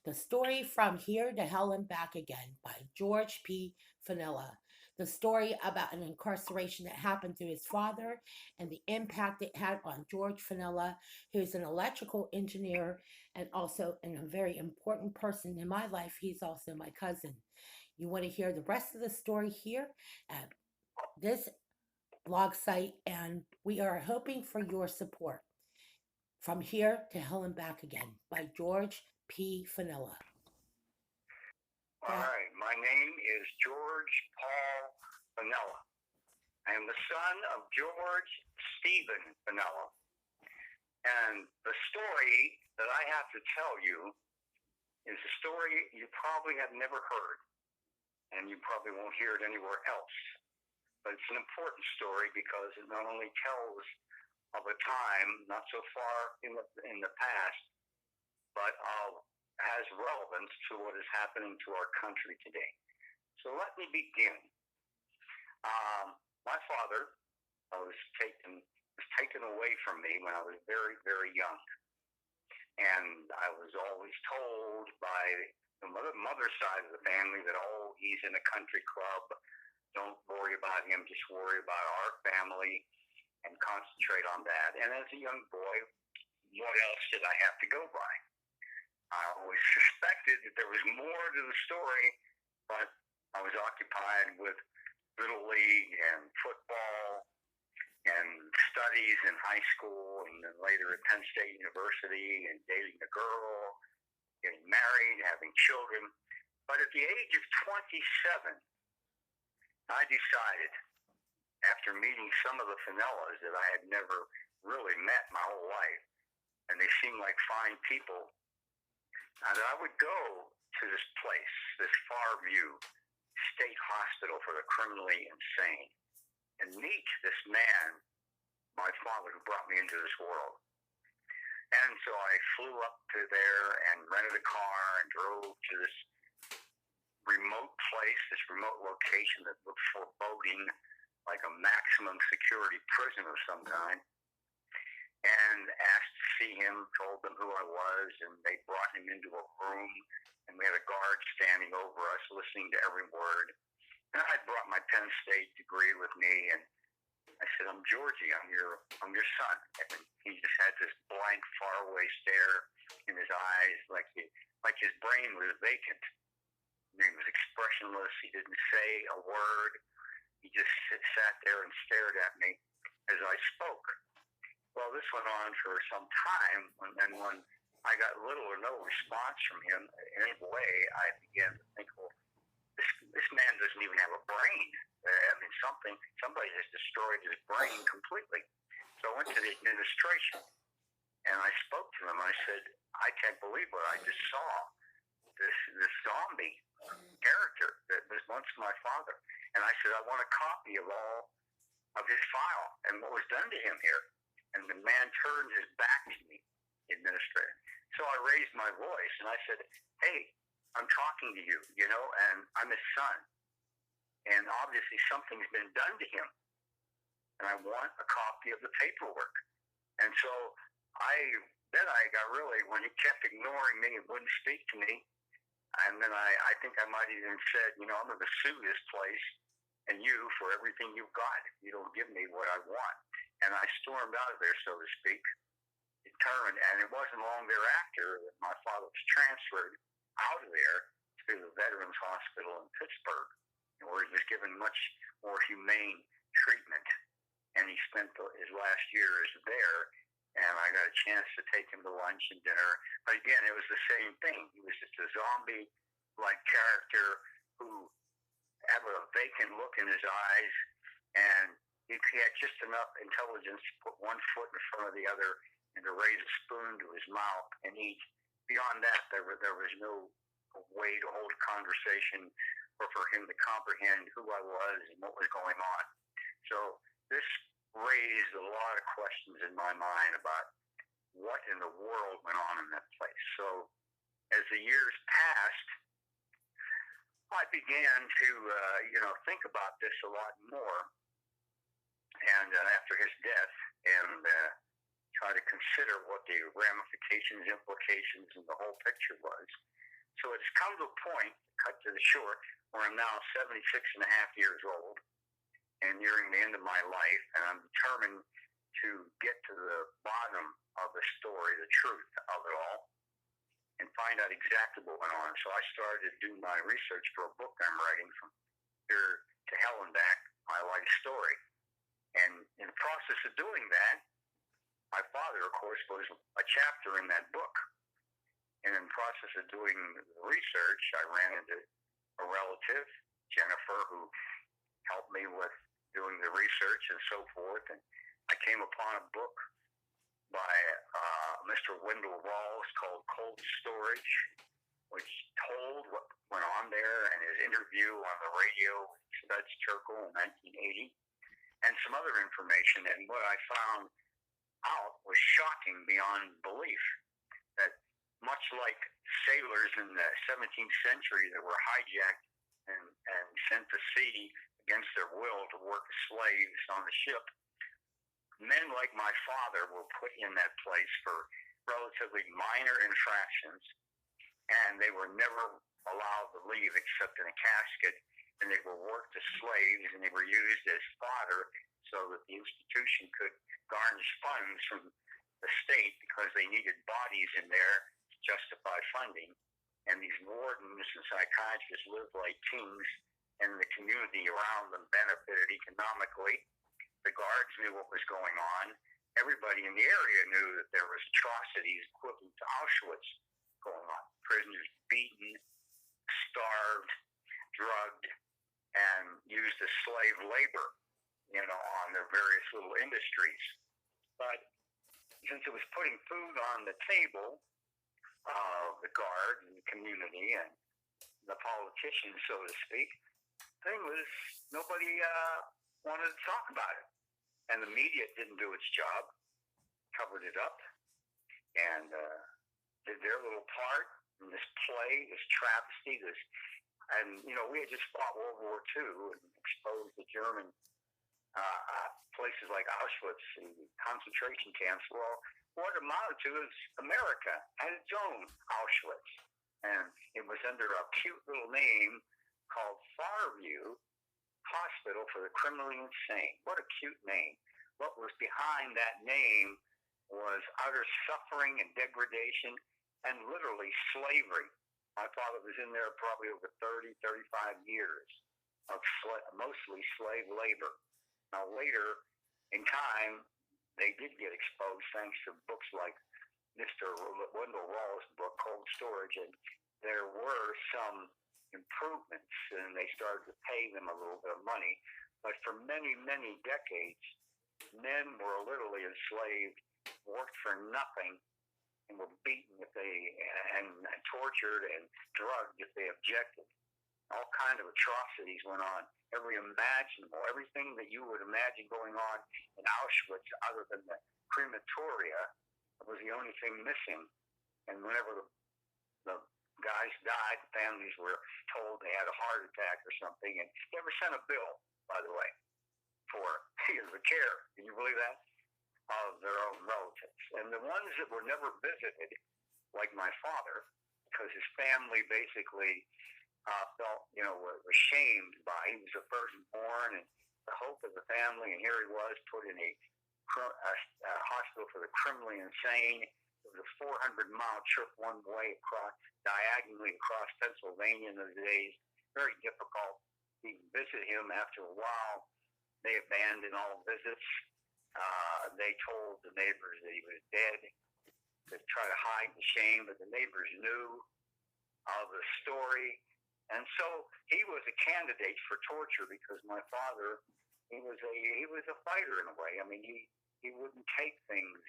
The Story From Here to Hell and Back Again by George P. Fanala. The story about an incarceration that happened to his father and the impact it had on George Fanala, who's an electrical engineer and also a very important person in my life. He's also my cousin. You want to hear the rest of the story here at this blog site, and we are hoping for your support. From Here to Hell and Back Again by George P. Fanilla. All right. My name is George Paul Fanella. I am the son of George Stephen Fanella. And the story that I have to tell you is a story you probably have never heard, and you probably won't hear it anywhere else. But it's an important story because it not only tells of a time not so far in the past, but has relevance to what is happening to our country today. So let me begin. My father was taken away from me when I was very, very young. And I was always told by the mother side of the family that, oh, he's in a country club. Don't worry about him. Just worry about our family and concentrate on that. And as a young boy, what else did I have to go by? I always suspected that there was more to the story, but I was occupied with Little League and football and studies in high school and then later at Penn State University and dating a girl, getting married, having children. But at the age of 27, I decided, after meeting some of the Fanellas that I had never really met my whole life, and they seemed like fine people, that I would go to this place, this Farview State Hospital for the Criminally Insane, and meet this man, my father, who brought me into this world. And so I flew up to there and rented a car and drove to this remote place, this remote location that looked foreboding, like a maximum security prison of some kind, and asked to see him, told them who I was, and they brought him into a room, and we had a guard standing over us listening to every word. And I brought my Penn State degree with me, and I said, I'm Georgie, I'm your son. And he just had this blank, faraway stare in his eyes, like his brain was vacant. He was expressionless. He didn't say a word. He just sat there and stared at me as I spoke. Well, this went on for some time, and then when I got little or no response from him in any way, I began to think, well, this man doesn't even have a brain. I mean, somebody has destroyed his brain completely. So I went to the administration, and I spoke to them. I said, I can't believe what I just saw. This zombie character that was once my father. And I said, I want a copy of all of his file and what was done to him here. And the man turned his back to me, the administrator. So I raised my voice and I said, hey, I'm talking to you, and I'm his son. And obviously something's been done to him. And I want a copy of the paperwork. And so then I got really, when he kept ignoring me and wouldn't speak to me, and then I think I might even said, I'm going to sue this place and you for everything you've got. You don't give me what I want. And I stormed out of there, so to speak, determined. And it wasn't long thereafter that my father was transferred out of there to the Veterans Hospital in Pittsburgh, where he was given much more humane treatment. And he spent his last years there. And I got a chance to take him to lunch and dinner. But again, it was the same thing. He was just a zombie-like character who had a vacant look in his eyes, and he had just enough intelligence to put one foot in front of the other and to raise a spoon to his mouth and eat. Beyond that, there was no way to hold a conversation or for him to comprehend who I was and what was going on. So this raised a lot of questions in my mind about what in the world went on in that place. So as the years passed, I began to think about this a lot more, and after his death, and try to consider what the ramifications, implications, and the whole picture was. So it's come to a point, cut to the short, where I'm now 76 and a half years old and nearing the end of my life, and I'm determined to get to the bottom of the story, the truth of it all, and find out exactly what went on. So I started to do my research for a book I'm writing, From Here to Hell and Back, My Life Story. And in the process of doing that, my father, of course, was a chapter in that book. And in the process of doing the research, I ran into a relative, Jennifer, who helped me with doing the research and so forth. And I came upon a book by Mr. Wendell Rawls called Cold Storage, which told what went on there, and his interview on the radio with Studs Terkel in 1980, and some other information. And what I found out was shocking beyond belief, that much like sailors in the 17th century that were hijacked and sent to sea against their will to work as slaves on the ship, men like my father were put in that place for relatively minor infractions, and they were never allowed to leave except in a casket, and they were worked as slaves, and they were used as fodder so that the institution could garnish funds from the state because they needed bodies in there to justify funding. And these wardens and psychiatrists lived like kings, and the community around them benefited economically. The guards knew what was going on. Everybody in the area knew that there was atrocities equivalent to Auschwitz going on. Prisoners beaten, starved, drugged, and used as slave labor, on their various little industries. But since it was putting food on the table of the guard and the community and the politicians, so to speak, the thing was nobody wanted to talk about it. And the media didn't do its job, covered it up, and did their little part in this play, this travesty, we had just fought World War II and exposed the German places like Auschwitz and concentration camps. Well, what it amounted to is America had its own Auschwitz, and it was under a cute little name called Farview Hospital for the Criminally Insane. What a cute name. What was behind that name was utter suffering and degradation and literally slavery. My father was in there probably over 30, 35 years of mostly slave labor. Now later in time, they did get exposed thanks to books like Mr. Wendell Rawls' book, Cold Storage, and there were some improvements, and they started to pay them a little bit of money. But for many, many decades, men were literally enslaved, worked for nothing, and were beaten and tortured and drugged if they objected. All kinds of atrocities went on. Everything that you would imagine going on in Auschwitz, other than the crematoria, was the only thing missing. And whenever the guys died, families were told they had a heart attack or something, and never sent a bill, by the way, for the care. Can you believe that? Of their own relatives. And the ones that were never visited, like my father, because his family basically felt, was shamed by, he was the firstborn and the hope of the family, and here he was put in a hospital for the criminally insane. It was a 400-mile trip one way diagonally across Pennsylvania in those days. Very difficult. You can visit him after a while. They abandoned all visits. They told the neighbors that he was dead to try to hide the shame, but the neighbors knew of the story. And so he was a candidate for torture because my father, he was a fighter in a way. I mean, he wouldn't take things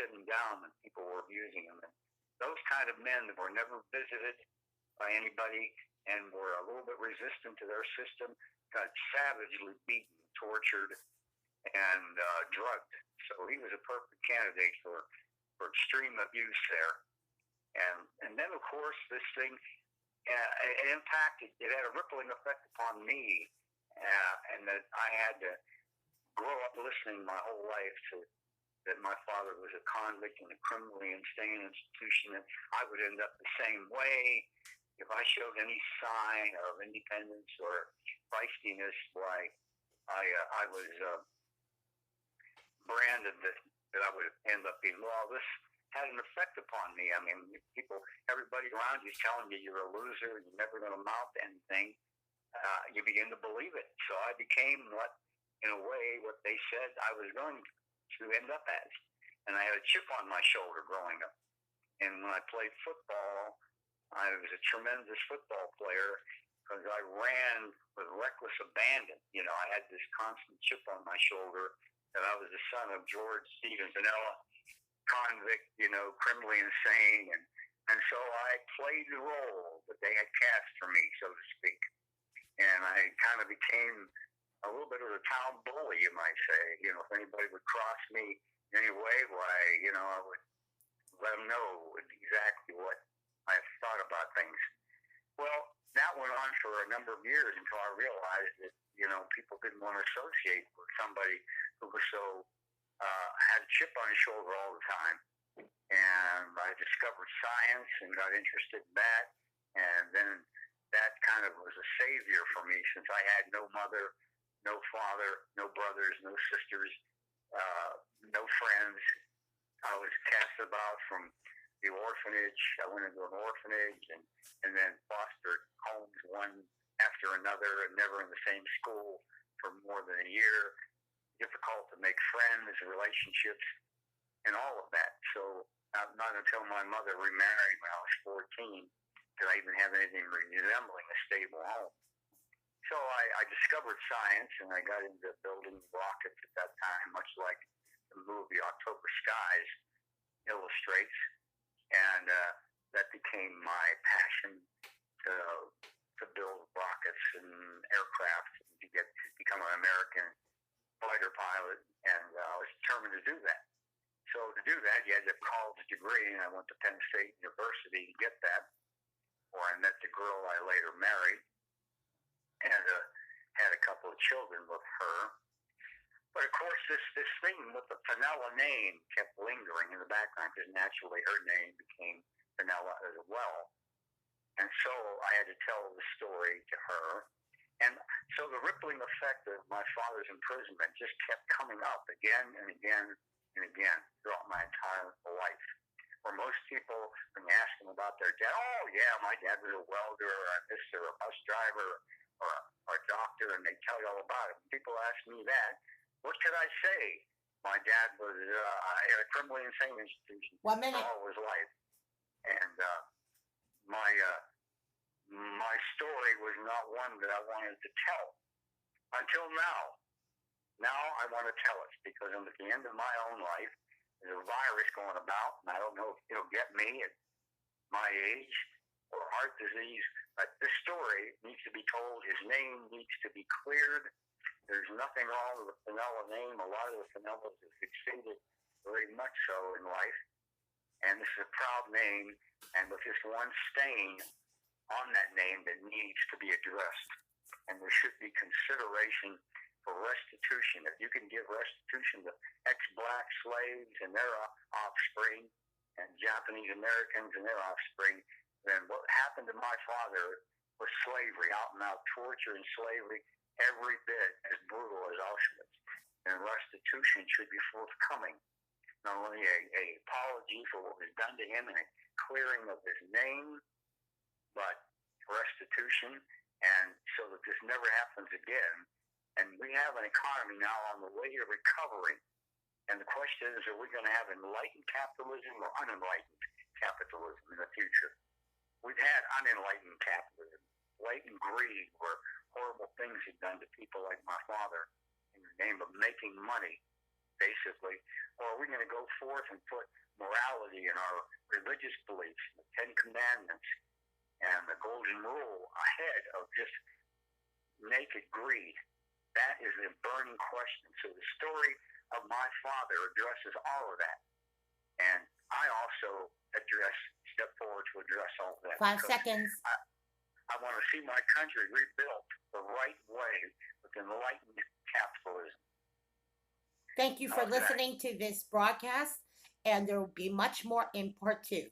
sitting down when people were abusing him. And those kind of men that were never visited by anybody and were a little bit resistant to their system got savagely beaten, tortured, and drugged. So he was a perfect candidate for extreme abuse there. And then, of course, this thing, it impacted, it had a rippling effect upon me, and that I had to grow up listening my whole life to that my father was a convict in a criminally insane institution, and I would end up the same way. if I showed any sign of independence or feistiness, why I was branded that I would end up being. Well, this had an effect upon me. I mean, everybody around you is telling you you're a loser, you're never going to amount to anything. You begin to believe it. So I became in a way, what they said I was going to end up as. And I had a chip on my shoulder growing up. And when I played football, I was a tremendous football player because I ran with reckless abandon. I had this constant chip on my shoulder that I was the son of George Stephen Fanala, convict, criminally insane. And so I played the role that they had cast for me, so to speak. And I kind of became a little bit of a town bully, you might say. If anybody would cross me in any way, why, I would let them know exactly what I thought about things. Well, that went on for a number of years until I realized that, people didn't want to associate with somebody who was so, had a chip on his shoulder all the time. And I discovered science and got interested in that. And then that kind of was a savior for me, since I had no mother, no father, no brothers, no sisters, no friends. I was cast about from the orphanage. I went into an orphanage and then foster homes one after another, and never in the same school for more than a year. Difficult to make friends, relationships, and all of that. So not until my mother remarried when I was 14 did I even have anything resembling a stable home. So I discovered science, and I got into building rockets at that time, much like the movie October Skies illustrates. And that became my passion to build rockets and aircraft and to become an American fighter pilot. And I was determined to do that. So to do that, you had to have a college degree, and I went to Penn State University to get that, where I met the girl I later married, and had a couple of children with her. But of course, this thing with the Fanala name kept lingering in the background, because naturally her name became Fanala as well. And so I had to tell the story to her. And so the rippling effect of my father's imprisonment just kept coming up again and again and again throughout my entire life. Where most people, when you ask them about their dad, oh yeah, my dad was a welder or a bus driver or a doctor, and they tell you all about it. When people ask me that, what could I say? My dad was in a criminally insane institution 1 minute. for all his life. And my story was not one that I wanted to tell until now. Now I want to tell it, because I'm at the end of my own life. There's a virus going about, and I don't know if it'll get me at my age, or heart disease. But this story needs to be told. His name needs to be cleared. There's nothing wrong with the Fanala name. A lot of the Fanalas have succeeded very much so in life. And this is a proud name, and with just one stain on that name that needs to be addressed. And there should be consideration for restitution. If you can give restitution to ex-black slaves and their offspring, and Japanese Americans and their offspring, then what happened to my father was slavery, out and out torture and slavery, every bit as brutal as Auschwitz. And restitution should be forthcoming. Not only a apology for what was done to him and a clearing of his name, but restitution, and so that this never happens again. And we have an economy now on the way to recovery. And the question is, are we going to have enlightened capitalism or unenlightened capitalism in the future? We've had unenlightened capitalism, blatant greed, where horrible things are done to people like my father in the name of making money, basically. Or are we going to go forth and put morality in our religious beliefs, the Ten Commandments, and the Golden Rule ahead of just naked greed? That is a burning question. So the story of my father addresses all of that. And I also step forward to address all of that. 5 seconds. I want to see my country rebuilt the right way with enlightened capitalism. Thank you for listening to this broadcast, and there will be much more in part 2.